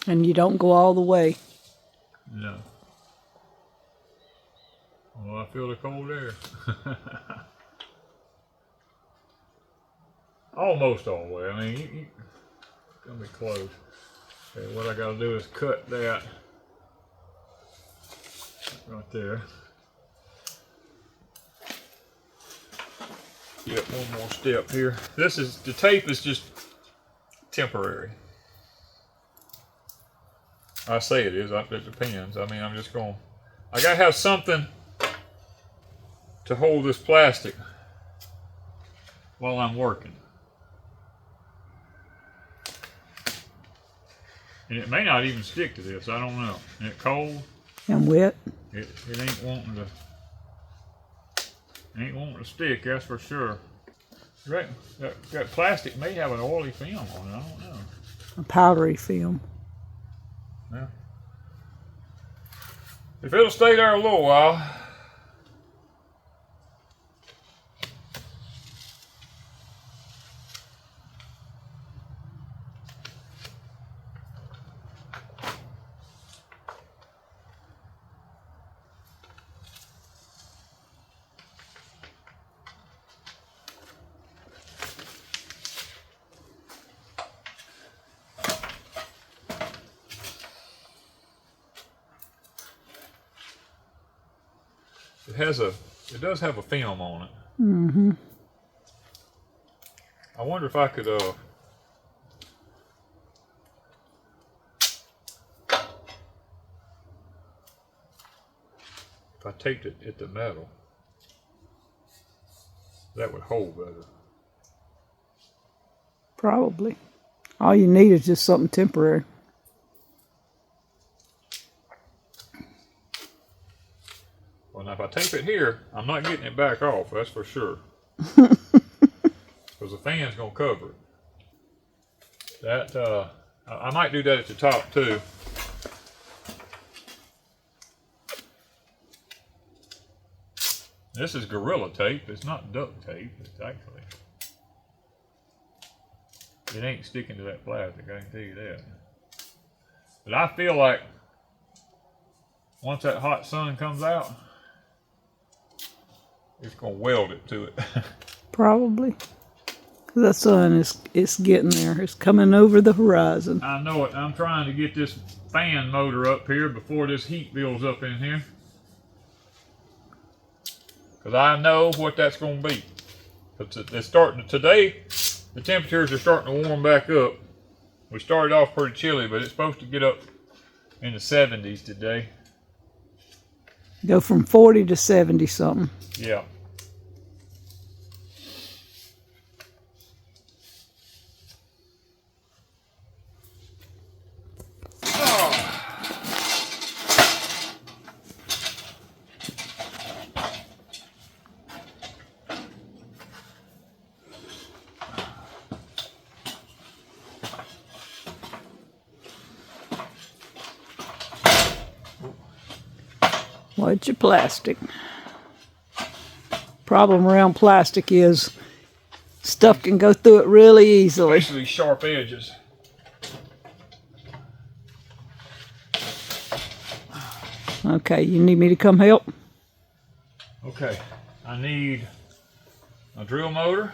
And you don't go all the way. No. Well, I feel the cold air. Almost all the way. I mean, you gonna be close. Okay, what I gotta do is cut that right there. Yep, one more step here. The tape is just temporary. I say it is, it depends. I mean, I gotta have something to hold this plastic while I'm working. And it may not even stick to this, I don't know. And it's cold. And wet. It ain't wanting to stick, that's for sure. Right, that plastic may have an oily film on it, I don't know. A powdery film. Yeah. If it'll stay there a little while. It does have a film on it. Mm-hmm. I wonder if I could, if I taped it at the metal, that would hold better. Probably. All you need is just something temporary. Well, now if I tape it here, I'm not getting it back off, that's for sure. Because the fan's going to cover it. That, I might do that at the top too. This is Gorilla Tape, it's not duct tape, it's actually. It ain't sticking to that plastic, I can tell you that. But I feel like once that hot sun comes out, it's gonna weld it to it. Probably. The sun is getting there. It's coming over the horizon. I know it. I'm trying to get this fan motor up here before this heat builds up in here. Because I know what that's going to be. It's starting today, the temperatures are starting to warm back up. We started off pretty chilly, but it's supposed to get up in the 70s today. Go from 40 to 70 something. Yeah. What's your plastic? Problem around plastic is stuff can go through it really easily. Especially sharp edges. Okay, you need me to come help? Okay, I need a drill motor.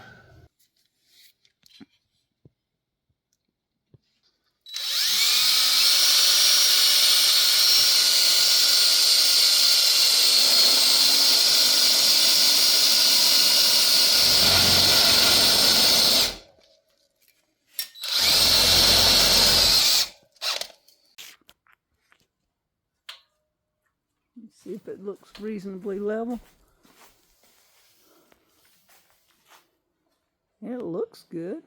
See if it looks reasonably level. It looks good.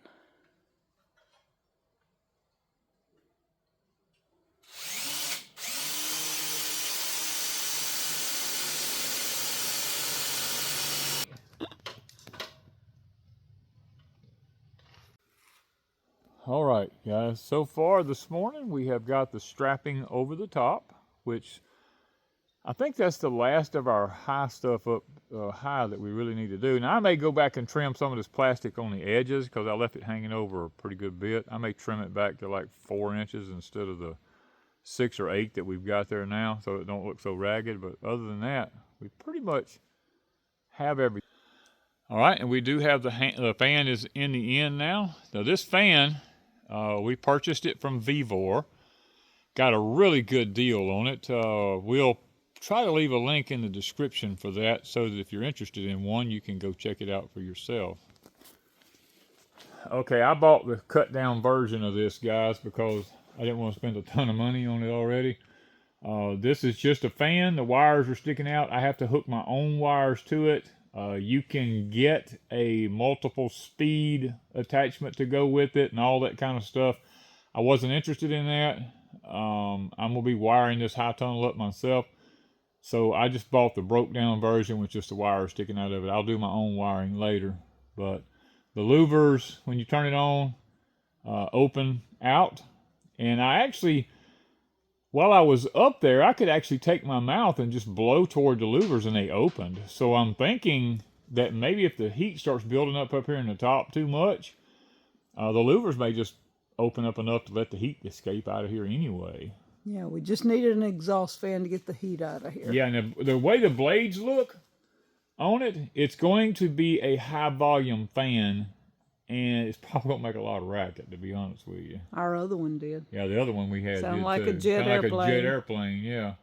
All right, guys, so far this morning we have got the strapping over the top, which I think that's the last of our high stuff up high that we really need to do. Now I may go back and trim some of this plastic on the edges because I left it hanging over a pretty good bit. I may trim it back to like 4 inches instead of the 6 or 8 that we've got there now, so it don't look so ragged. But other than that, we pretty much have everything. All right, and we do have the fan is in the end now. Now this fan, we purchased it from Vevor. Got a really good deal on it. We'll try to leave a link in the description for that, so that if you're interested in one, you can go check it out for yourself. Okay, I bought the cut down version of this, guys, because I didn't want to spend a ton of money on it already. This is just a fan. The wires are sticking out. I have to hook my own wires to it. You can get a multiple speed attachment to go with it and all that kind of stuff. I wasn't interested in that. I'm going to be wiring this high tunnel up myself. So I just bought the broke down version with just the wires sticking out of it. I'll do my own wiring later. But the louvers, when you turn it on, open out. And I actually, while I was up there, I could actually take my mouth and just blow toward the louvers and they opened. So I'm thinking that maybe if the heat starts building up here in the top too much, the louvers may just open up enough to let the heat escape out of here anyway. Yeah, we just needed an exhaust fan to get the heat out of here. Yeah, and the way the blades look on it, it's going to be a high volume fan, and it's probably going to make a lot of racket, to be honest with you. Our other one did. Yeah, the other one we had Sound did like too. a jet Sound airplane. like a jet airplane, yeah.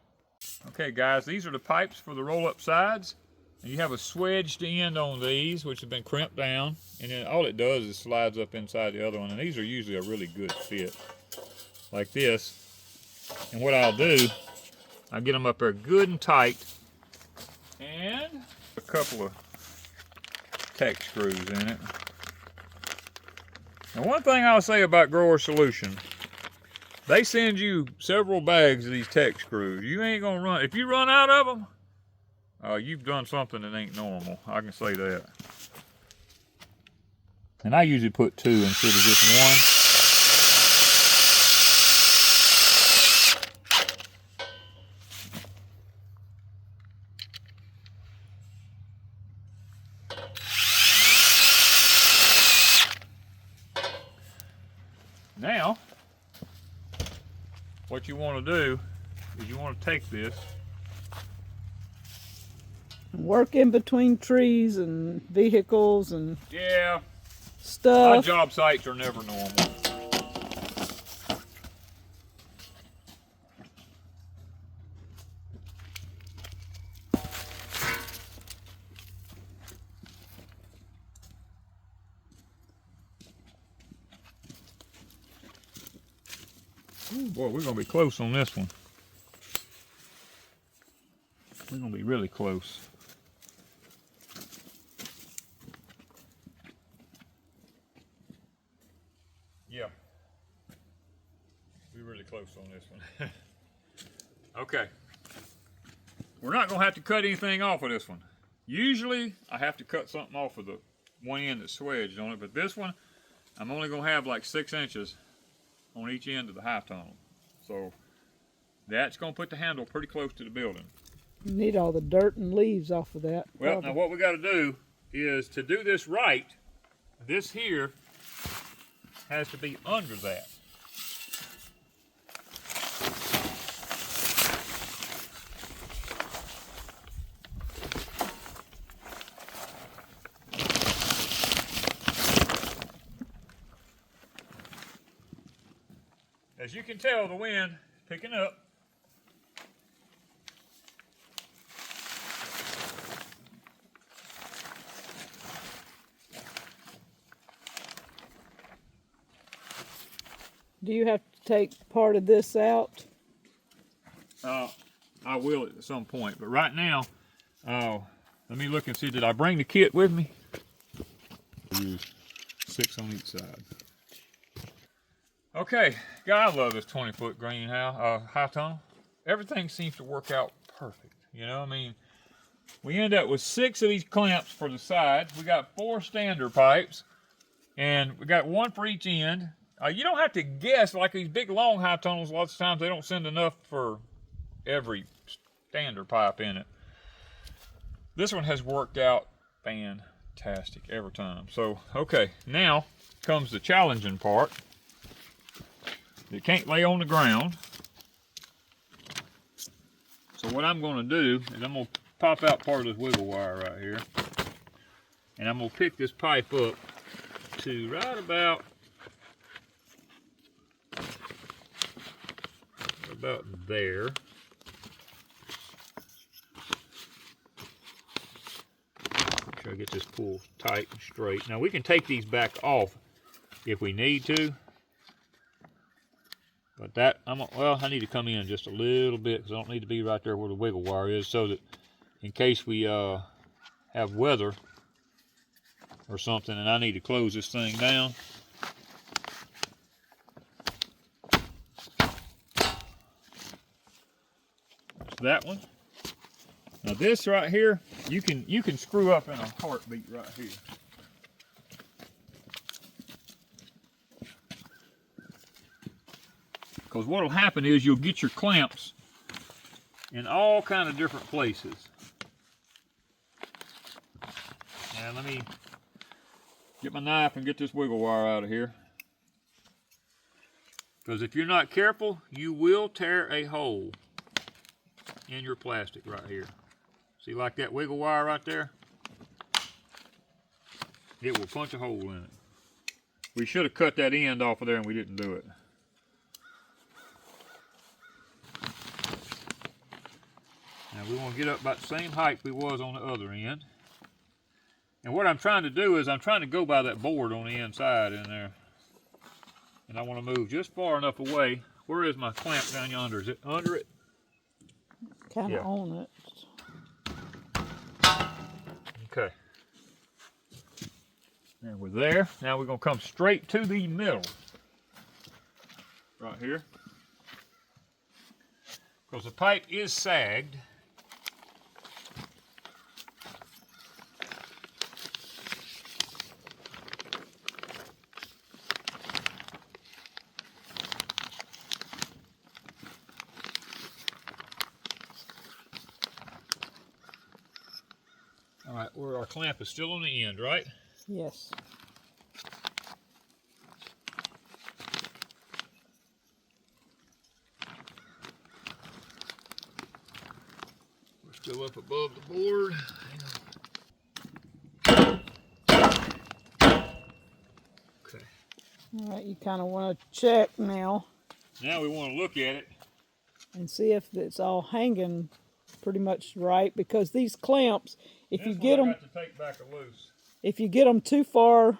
Okay, guys, these are the pipes for the roll-up sides. And you have a swedged end on these, which have been crimped down. And then all it does is slides up inside the other one. And these are usually a really good fit, like this. And what I'll do, I'll get them up there good and tight. And a couple of tech screws in it. Now, one thing I'll say about Grower Solution, they send you several bags of these tech screws. You ain't gonna run, if you run out of them, you've done something that ain't normal. I can say that. And I usually put 2 instead of just 1. Now, what you want to do is you want to take this. Work in between trees and vehicles and Yeah, stuff. my job sites are never normal. Ooh, boy, we're going to be close on this one. We're going to be really close. Yeah. We're really close on this one. Okay. We're not going to have to cut anything off of this one. Usually, I have to cut something off of the one end that's swedged on it, but this one, I'm only going to have like 6 inches on each end of the high tunnel. So that's going to put the handle pretty close to the building. You need all the dirt and leaves off of that. Well, probably. now what we got to do is, to do this right, this here has to be under that. As you can tell, the wind is picking up. Do you have to take part of this out? I will at some point, but right now, let me look and see, did I bring the kit with me? Use 6 on each side. Okay, God, I love this 20-foot greenhouse, high tunnel. Everything seems to work out perfect. You know, I mean, we end up with 6 of these clamps for the sides. We got 4 standard pipes, and we got 1 for each end. You don't have to guess, like these big long high tunnels, lots of times they don't send enough for every standard pipe in it. This one has worked out fantastic every time. So, okay, now comes the challenging part. It can't lay on the ground. So what I'm going to do is I'm going to pop out part of this wiggle wire right here. And I'm going to pick this pipe up to right about there. Make sure I get this pulled tight and straight. Now we can take these back off if we need to. But that, well, I need to come in just a little bit because I don't need to be right there where the wiggle wire is, so that in case we have weather or something and I need to close this thing down. That's that one. Now this right here, you can screw up in a heartbeat right here. Because what will happen is you'll get your clamps in all kind of different places. And let me get my knife and get this wiggle wire out of here. Because if you're not careful, you will tear a hole in your plastic right here. See, like that wiggle wire right there? It will punch a hole in it. We should have cut that end off of there and we didn't do it. Now we want to get up about the same height we was on the other end. And what I'm trying to do is I'm trying to go by that board on the inside in there. And I want to move just far enough away. Where is my clamp down yonder? Is it under it? Kind of on it. Okay. And we're there. Now we're going to come straight to the middle. Right here. Because the pipe is sagged. All right, where our clamp is still on the end, right? Yes. We're still up above the board. Okay. All right, you kind of want to check now. Now we want to look at it. And see if it's all hanging pretty much right, because these clamps, if you get them, to take back or loose. if you get them too far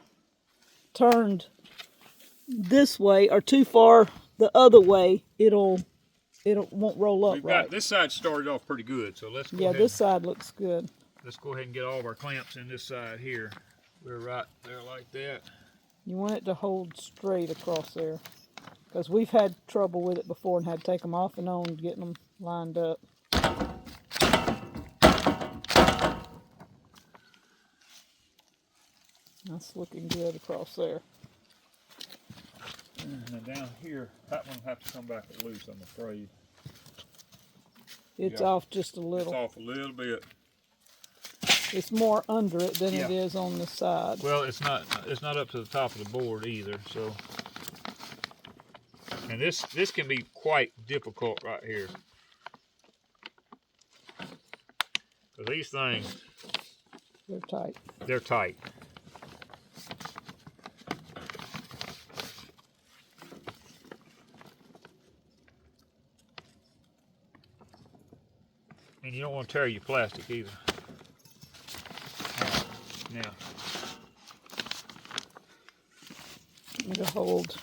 turned this way or too far the other way, it won't roll up. We've right. got this side started off pretty good, so let's go ahead. Yeah, this side looks good. Let's go ahead and get all of our clamps in this side here. We're right there like that. You want it to hold straight across there, because we've had trouble with it before and had to take them off and on getting them lined up. That's looking good across there. And then down here, that one will have to come back loose, I'm afraid. It's Yeah. off just a little. It's off a little bit. It's more under it than Yeah. it is on the side. Well, it's not up to the top of the board either, so. And this can be quite difficult right here. Because these things, They're tight. they're tight. And you don't want to tear your plastic either. Now, It'll hold.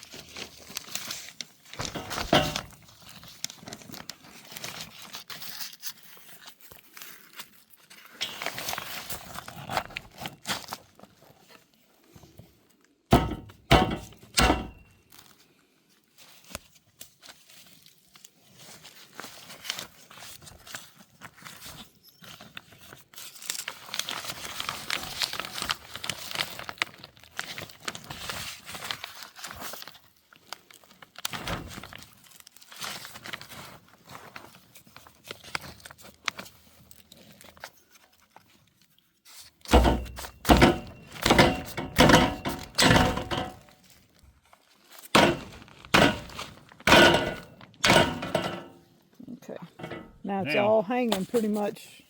Now it's Now- all hanging pretty much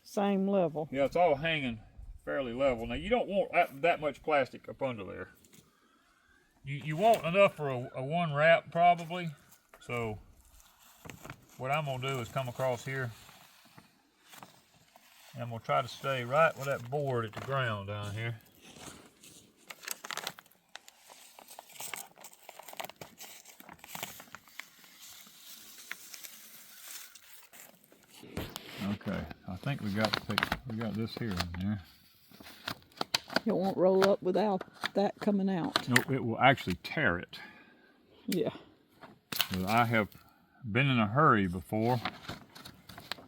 same level. Yeah, it's all hanging fairly level. Now you don't want that much plastic up under there. You want enough for a one wrap probably. So what I'm gonna do is come across here and I'm gonna try to stay right with that board at the ground down here. Okay, I think we got this here in there. It won't roll up without that coming out. No, it will actually tear it. Yeah. But I have been in a hurry before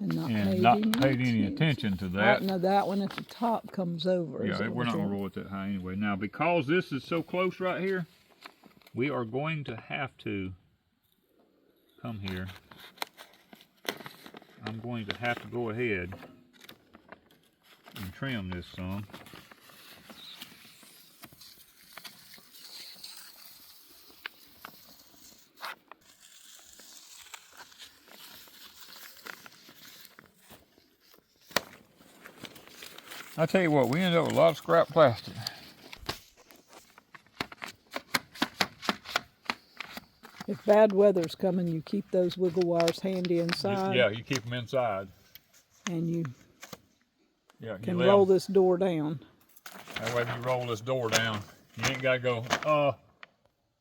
And not paid any attention to that. Now that one at the top comes over. Yeah, we're not gonna roll it that high anyway. Now, because this is so close right here, we are going to have to come here. I'm going to have to go ahead and trim this some. I tell you what, we ended up with a lot of scrap plastic. If bad weather's coming, you keep those wiggle wires handy inside. Yeah, you keep them inside. And you Yeah, can roll this door down. That way, if you roll this door down, you ain't got to go,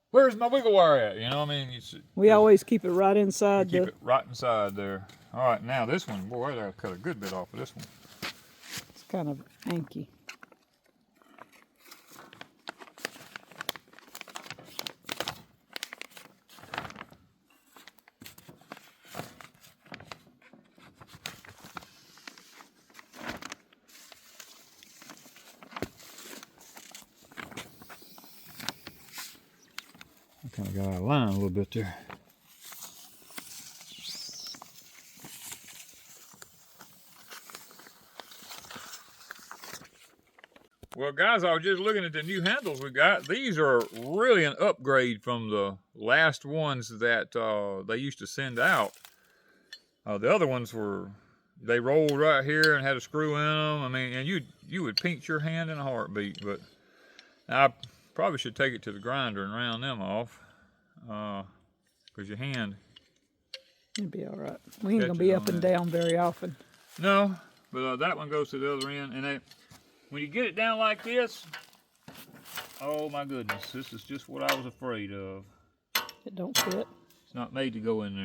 where's my wiggle wire at? You know what I mean? We always keep it right inside. Keep it right inside there. All right, now this one, boy, I cut a good bit off of this one. It's kind of anky. I kind of got out of line a little bit there. Well, guys, I was just looking at the new handles we got. These are really an upgrade from the last ones that they used to send out. The other ones they rolled right here and had a screw in them. I mean, and you would pinch your hand in a heartbeat. But I probably should take it to the grinder and round them off, because your hand. It'll be all right. We ain't gonna be up and down very often. No, but that one goes to the other end, and when you get it down like this, oh my goodness, this is just what I was afraid of. It don't fit. It's not made to go in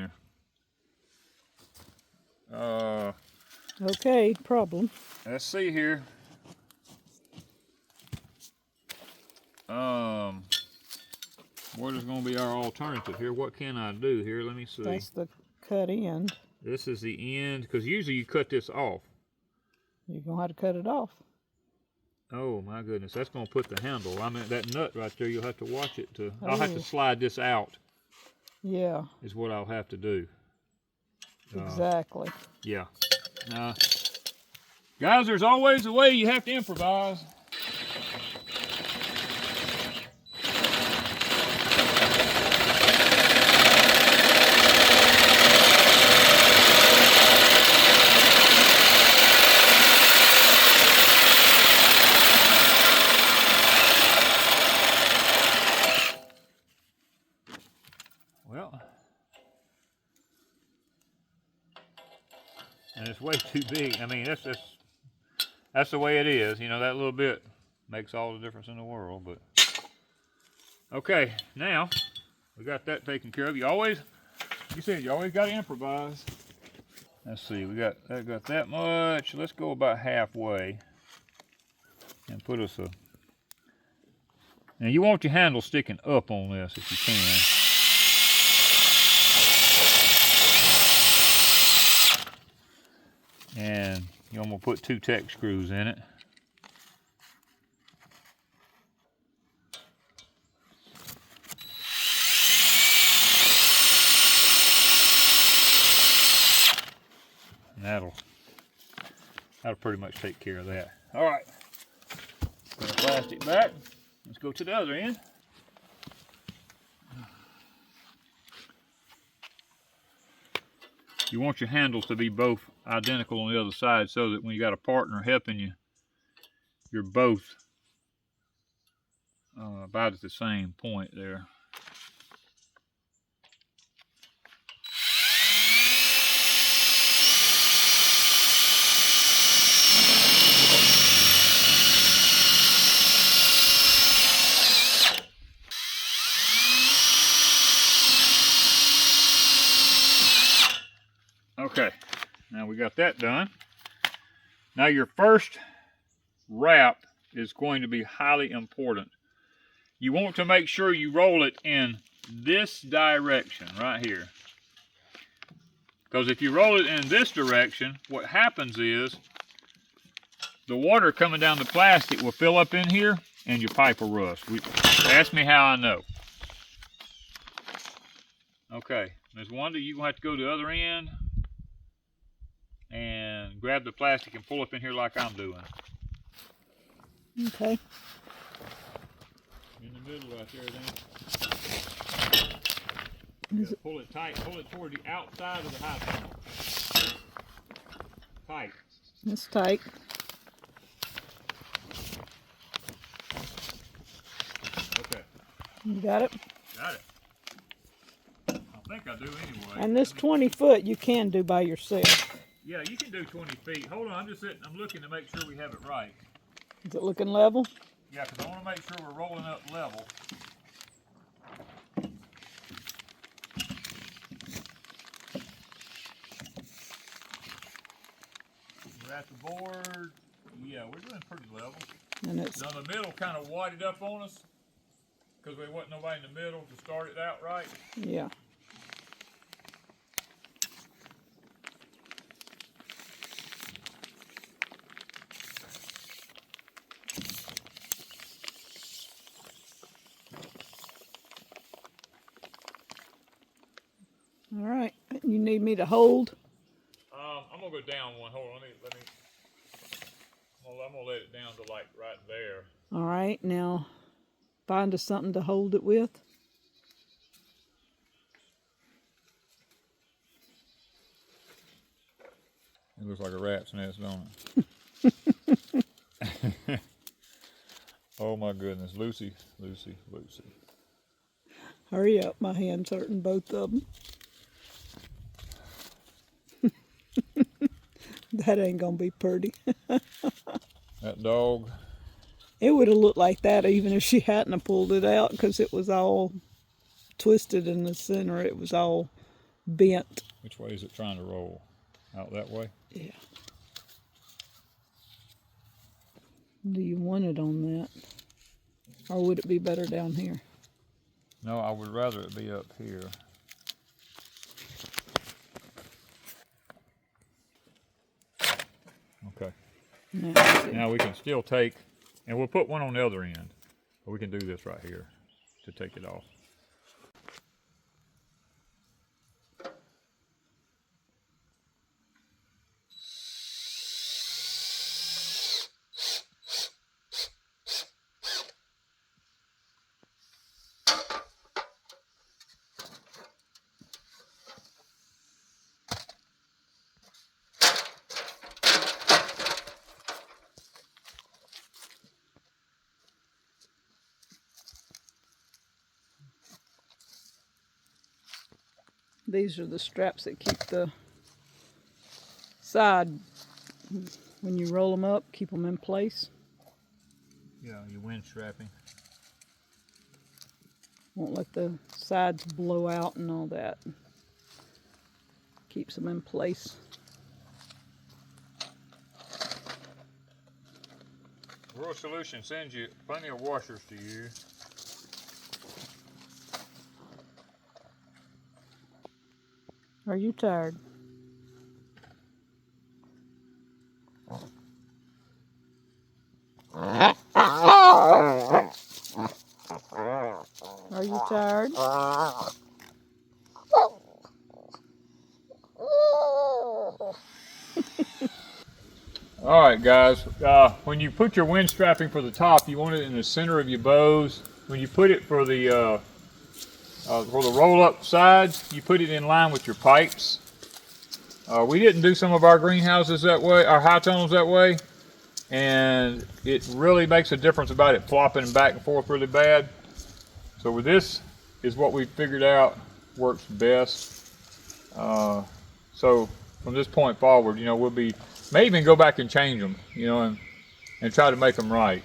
there. Okay, problem. Let's see here. What is going to be our alternative here? What can I do here? Let me see. That's the cut end. This is the end, because usually you cut this off. You're gonna have to cut it off. Oh my goodness, that's going to put the handle. I mean, that nut right there, you'll have to watch it to. I'll have to slide this out. Yeah. Is what I'll have to do. Exactly. Yeah. Guys, there's always a way. You have to improvise. Well, and it's way too big. I mean, that's the way it is. You know, that little bit makes all the difference in the world. But okay, now we got that taken care of. You always got to improvise. Let's see, we got that much. Let's go about halfway and put us a. Now you want your handle sticking up on this if you can. And I'm going to put 2 tech screws in it. And that'll pretty much take care of that. All right. Put the plastic back. Let's go to the other end. You want your handles to be both identical on the other side so that when you got a partner helping you, you're both about at the same point there. Okay, now we got that done. Now your first wrap is going to be highly important. You want to make sure you roll it in this direction right here. Because if you roll it in this direction, what happens is the water coming down the plastic will fill up in here and your pipe will rust. Ask me how I know. Okay, Ms. Wanda, you're going to have to go to the other end and grab the plastic and pull up in here like I'm doing. Okay. In the middle right there then. Yeah, pull it tight, pull it toward the outside of the high tunnel. Tight. It's tight. Okay. You got it? Got it. I think I do anyway. And this 20 foot you can do by yourself. Yeah, you can do 20 feet. Hold on, I'm looking to make sure we have it right. Is it looking level? Yeah, because I want to make sure we're rolling up level. We're at the board. Yeah, we're doing pretty level. And it's Now the middle kind of whited up on us because there wasn't nobody in the middle to start it out right. yeah. All right. You need me to hold? I'm gonna go down one. Hold on, let me. I'm gonna let it down to like right there. All right. Now find us something to hold it with. It looks like a rat's nest, don't it? Oh my goodness, Lucy. Hurry up. My hand's hurting, both of them. That ain't gonna be pretty. That dog. It would have looked like that even if she hadn't have pulled it out, because it was all twisted in the center. It was all bent. Which way is it trying to roll? Out that way? Yeah. Do you want it on that? Or would it be better down here? No, I would rather it be up here. Okay. Now we can still take, and we'll put one on the other end. But we can do this right here to take it off. These are the straps that keep the side, when you roll them up, keep them in place. Yeah, your wind strapping. Won't let the sides blow out and all that. Keeps them in place. Rural Solution sends you plenty of washers to use. Are you tired? Are you tired? All right, guys. When you put your wind strapping for the top, you want it in the center of your bows. When you put it for the roll-up sides, you put it in line with your pipes. We didn't do some of our greenhouses that way, our high tunnels that way, and it really makes a difference about it flopping back and forth really bad. So with this is what we figured out works best. So from this point forward, you know, may even go back and change them, you know, and try to make them right.